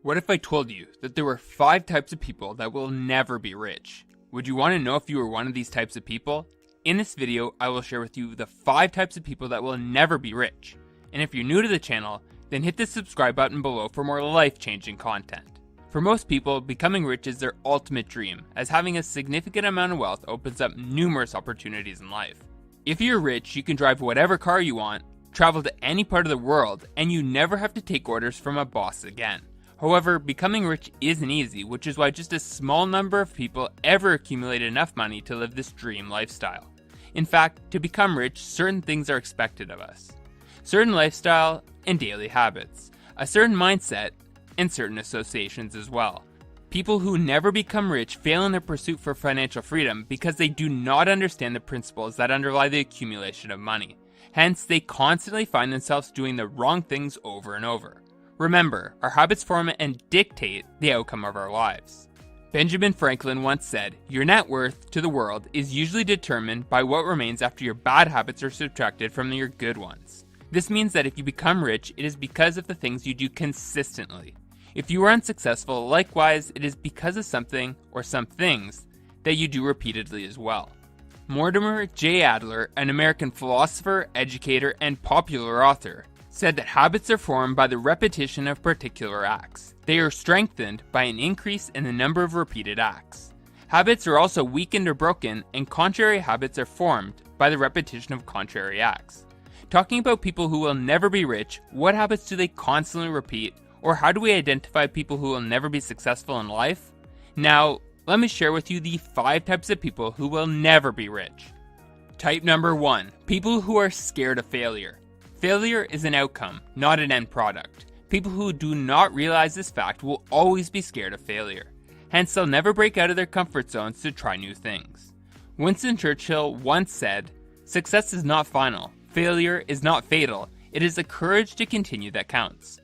What if I told you that there were 5 types of people that will never be rich? Would you want to know if you were one of these types of people? In this video, I will share with you the 5 types of people that will never be rich. And if you're new to the channel, then hit the subscribe button below for more life-changing content. For most people, becoming rich is their ultimate dream, as having a significant amount of wealth opens up numerous opportunities in life. If you're rich, you can drive whatever car you want, travel to any part of the world, and you never have to take orders from a boss again. However, becoming rich isn't easy, which is why just a small number of people ever accumulate enough money to live this dream lifestyle. In fact, to become rich, certain things are expected of us. Certain lifestyle and daily habits, a certain mindset, and certain associations as well. People who never become rich fail in their pursuit for financial freedom because they do not understand the principles that underlie the accumulation of money. Hence, they constantly find themselves doing the wrong things over and over. Remember, our habits form and dictate the outcome of our lives. Benjamin Franklin once said, "Your net worth to the world is usually determined by what remains after your bad habits are subtracted from your good ones." This means that if you become rich, it is because of the things you do consistently. If you are unsuccessful, likewise, it is because of something or some things that you do repeatedly as well. Mortimer J. Adler, an American philosopher, educator, and popular author, said that habits are formed by the repetition of particular acts. They are strengthened by an increase in the number of repeated acts. Habits are also weakened or broken, and contrary habits are formed by the repetition of contrary acts. Talking about people who will never be rich, what habits do they constantly repeat, or how do we identify people who will never be successful in life? Now, let me share with you the 5 types of people who will never be rich. Type number 1, people who are scared of failure. Failure is an outcome, not an end product. People who do not realize this fact will always be scared of failure. Hence, they'll never break out of their comfort zones to try new things. Winston Churchill once said, "Success is not final. Failure is not fatal. It is the courage to continue that counts."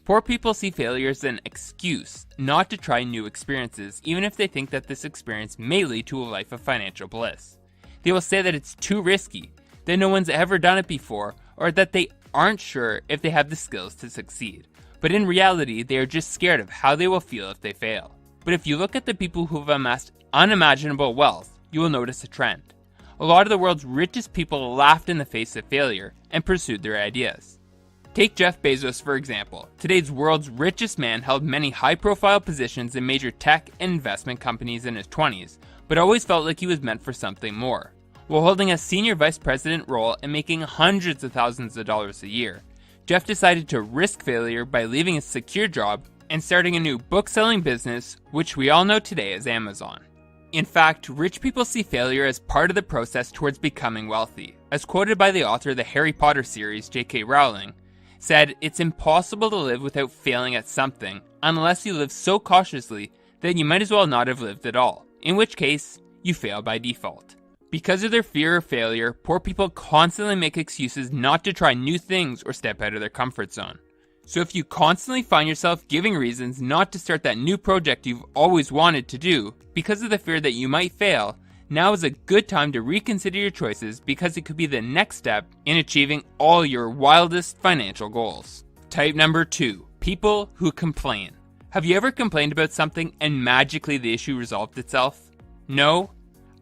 Poor people see failure as an excuse not to try new experiences, even if they think that this experience may lead to a life of financial bliss. They will say that it's too risky, that no one's ever done it before, or that they aren't sure if they have the skills to succeed. But in reality, they are just scared of how they will feel if they fail. But if you look at the people who have amassed unimaginable wealth, you will notice a trend. A lot of the world's richest people laughed in the face of failure and pursued their ideas. Take Jeff Bezos for example. Today's world's richest man held many high-profile positions in major tech and investment companies in his 20s, but always felt like he was meant for something more. While holding a senior vice president role and making hundreds of thousands of dollars a year, Jeff decided to risk failure by leaving his secure job and starting a new book-selling business, which we all know today as Amazon. In fact, rich people see failure as part of the process towards becoming wealthy. As quoted by the author of the Harry Potter series, J.K. Rowling, said, "It's impossible to live without failing at something, unless you live so cautiously that you might as well not have lived at all, in which case, you fail by default." Because of their fear of failure, poor people constantly make excuses not to try new things or step out of their comfort zone. So if you constantly find yourself giving reasons not to start that new project you've always wanted to do because of the fear that you might fail, now is a good time to reconsider your choices because it could be the next step in achieving all your wildest financial goals. Type number 2, people who complain. Have you ever complained about something and magically the issue resolved itself? No?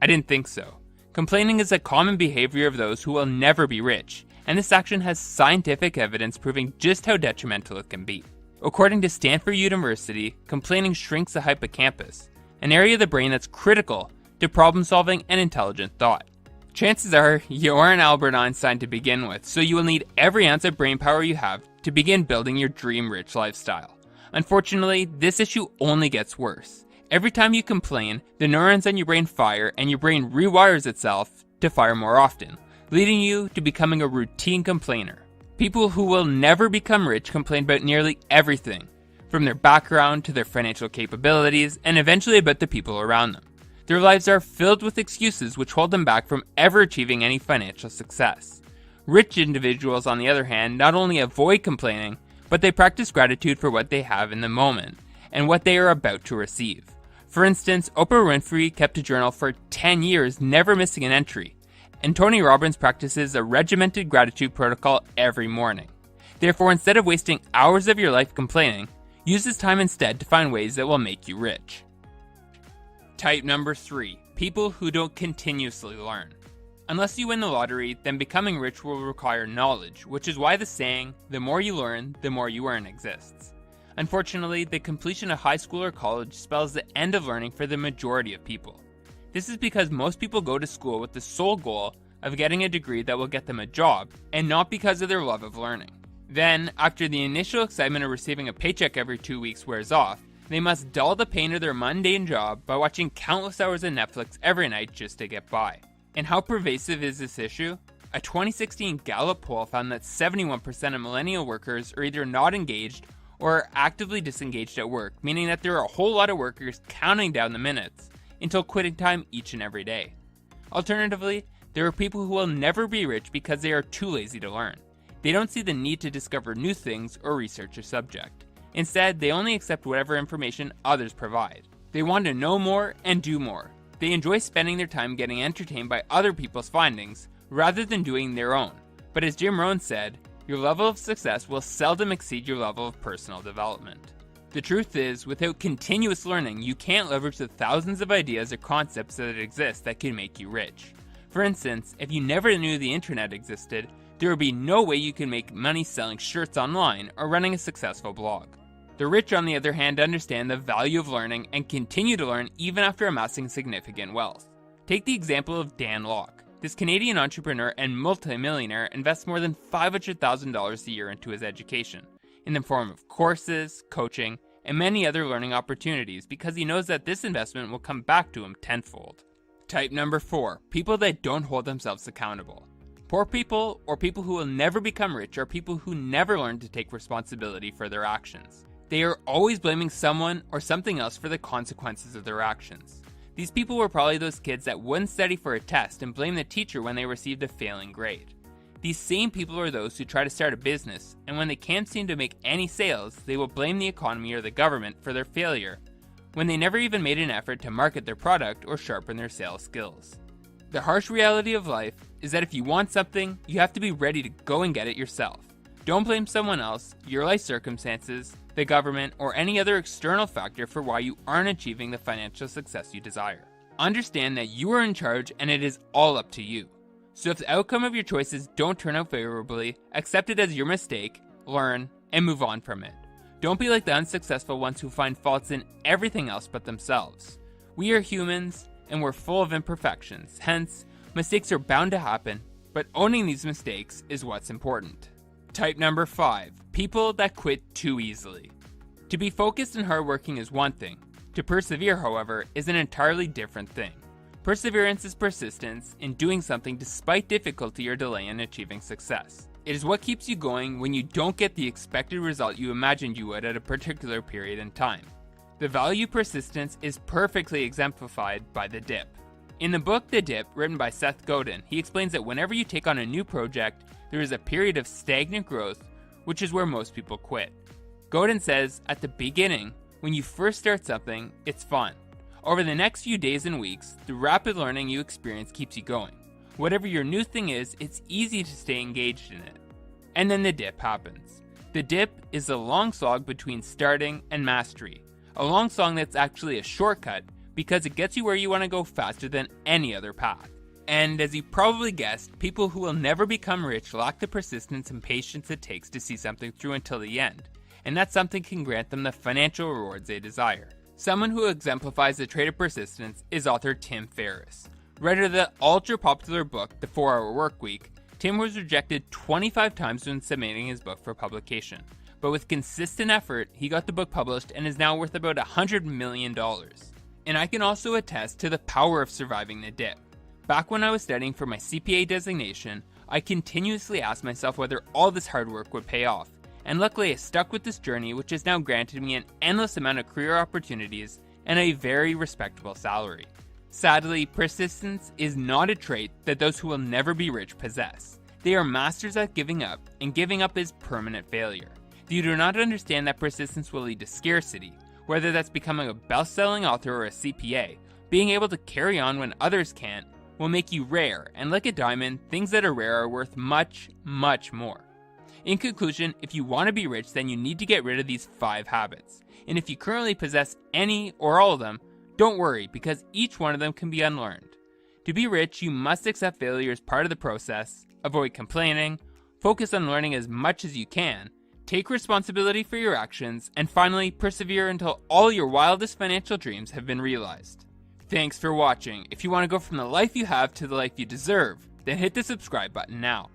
I didn't think so. Complaining is a common behavior of those who will never be rich, and this action has scientific evidence proving just how detrimental it can be. According to Stanford University, complaining shrinks the hippocampus, an area of the brain that's critical to problem solving and intelligent thought. Chances are you aren't Albert Einstein to begin with, so you will need every ounce of brain power you have to begin building your dream rich lifestyle. Unfortunately, this issue only gets worse. Every time you complain, the neurons in your brain fire and your brain rewires itself to fire more often, leading you to becoming a routine complainer. People who will never become rich complain about nearly everything, from their background to their financial capabilities, and eventually about the people around them. Their lives are filled with excuses which hold them back from ever achieving any financial success. Rich individuals, on the other hand, not only avoid complaining, but they practice gratitude for what they have in the moment and what they are about to receive. For instance, Oprah Winfrey kept a journal for 10 years, never missing an entry, and Tony Robbins practices a regimented gratitude protocol every morning. Therefore, instead of wasting hours of your life complaining, Use this time instead to find ways that will make you rich. Type number 3, people who don't continuously learn. Unless you win the lottery, then becoming rich will require knowledge, which is why the saying, the more you learn, the more you earn exists. Unfortunately, the completion of high school or college spells the end of learning for the majority of people. This is because most people go to school with the sole goal of getting a degree that will get them a job, and not because of their love of learning. Then, after the initial excitement of receiving a paycheck every 2 weeks wears off, they must dull the pain of their mundane job by watching countless hours of Netflix every night just to get by. And how pervasive is this issue? A 2016 Gallup poll found that 71% of millennial workers are either not engaged or are actively disengaged at work, meaning that there are a whole lot of workers counting down the minutes until quitting time each and every day. Alternatively, there are people who will never be rich because they are too lazy to learn. They don't see the need to discover new things or research a subject. Instead, they only accept whatever information others provide. They want to know more and do more. They enjoy spending their time getting entertained by other people's findings rather than doing their own. But as Jim Rohn said, your level of success will seldom exceed your level of personal development. The truth is, without continuous learning, you can't leverage the thousands of ideas or concepts that exist that can make you rich. For instance, if you never knew the internet existed, there would be no way you can make money selling shirts online or running a successful blog. The rich, on the other hand, understand the value of learning and continue to learn even after amassing significant wealth. Take the example of Dan Lok. This Canadian entrepreneur and multimillionaire invests more than $500,000 a year into his education, in the form of courses, coaching, and many other learning opportunities because he knows that this investment will come back to him tenfold. Type number 4, people that don't hold themselves accountable. Poor people, or people who will never become rich, are people who never learn to take responsibility for their actions. They are always blaming someone or something else for the consequences of their actions. These people were probably those kids that wouldn't study for a test and blame the teacher when they received a failing grade. These same people are those who try to start a business, and when they can't seem to make any sales, they will blame the economy or the government for their failure, when they never even made an effort to market their product or sharpen their sales skills. The harsh reality of life is that if you want something, you have to be ready to go and get it yourself. Don't blame someone else, your life circumstances, the government, or any other external factor for why you aren't achieving the financial success you desire. Understand that you are in charge and it is all up to you. So if the outcome of your choices don't turn out favorably, accept it as your mistake, learn, and move on from it. Don't be like the unsuccessful ones who find faults in everything else but themselves. We are humans, and we're full of imperfections, hence, mistakes are bound to happen, but owning these mistakes is what's important. Type number 5, people that quit too easily. To be focused and hardworking is one thing. To persevere, however, is an entirely different thing. Perseverance is persistence in doing something despite difficulty or delay in achieving success. It is what keeps you going when you don't get the expected result you imagined you would at a particular period in time. The value of persistence is perfectly exemplified by The Dip. In the book The Dip, written by Seth Godin, he explains that whenever you take on a new project, there is a period of stagnant growth, which is where most people quit. Godin says, at the beginning, when you first start something, it's fun. Over the next few days and weeks, the rapid learning you experience keeps you going. Whatever your new thing is, it's easy to stay engaged in it. And then the dip happens. The dip is the long slog between starting and mastery. A long slog that's actually a shortcut because it gets you where you want to go faster than any other path. And as you probably guessed, people who will never become rich lack the persistence and patience it takes to see something through until the end, and that something can grant them the financial rewards they desire. Someone who exemplifies the trait of persistence is author Tim Ferriss. Writer of the ultra-popular book, The 4-Hour Workweek, Tim was rejected 25 times when submitting his book for publication. But with consistent effort, he got the book published and is now worth about $100 million. And I can also attest to the power of surviving the dip. Back when I was studying for my CPA designation, I continuously asked myself whether all this hard work would pay off. And luckily I stuck with this journey, which has now granted me an endless amount of career opportunities and a very respectable salary. Sadly, persistence is not a trait that those who will never be rich possess. They are masters at giving up, and giving up is permanent failure. You do not understand that persistence will lead to scarcity, whether that's becoming a best-selling author or a CPA. Being able to carry on when others can't will make you rare, and like a diamond, things that are rare are worth much, much more. In conclusion, if you want to be rich, then you need to get rid of these 5 habits. And if you currently possess any or all of them, don't worry, because each one of them can be unlearned. To be rich, you must accept failure as part of the process, avoid complaining, focus on learning as much as you can, take responsibility for your actions, and finally, persevere until all your wildest financial dreams have been realized. Thanks for watching. If you want to go from the life you have to the life you deserve, then hit the subscribe button now.